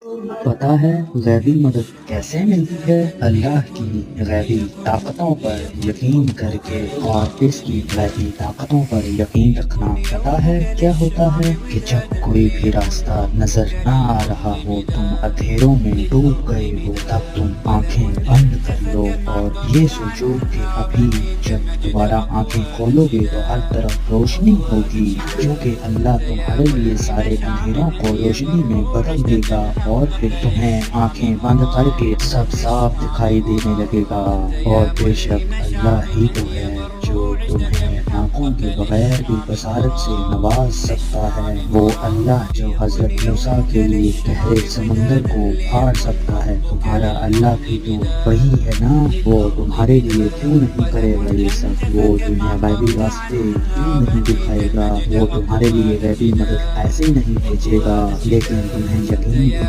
پتہ ہے غیبی مدد کیسے ملتی ہے؟ اللہ کی غیبی طاقتوں پر یقین کر کے اور اس کی غیبی طاقتوں پر یقین رکھنا۔ پتہ ہے کیا ہوتا ہے کہ جب کوئی بھی راستہ نظر نہ آ رہا ہو، تم اندھیروں میں ڈوب گئے ہو، تب تم آنکھیں بند کر لو اور یہ سوچو کہ ابھی جب دوبارہ آنکھیں کھولو گے تو ہر طرف روشنی ہوگی، کیونکہ اللہ تمہارے لیے سارے اندھیروں کو روشنی میں بدل دے گا اور پھر تمہیں آنکھیں بند کر کے سب صاف دکھائی دینے لگے گا۔ اور بے شک اللہ ہی تو ہے جو تمہیں آنکھوں کے بغیر بھی بصارت سے نواز سکتا ہے۔ وہ اللہ جو حضرت موسیٰ کے لیے گہرے سمندر کو پھاڑ سکتا ہے، تمہارا اللہ بھی تو وہی ہے نا۔ وہ تمہارے لیے کیوں نہیں کرے گا یہ سب؟ وہ تمہیں غیبی راستے کیوں نہیں دکھائے گا؟ وہ تمہارے لیے غیبی مدد ایسے نہیں بھیجے گا، لیکن تمہیں یقین بھی تو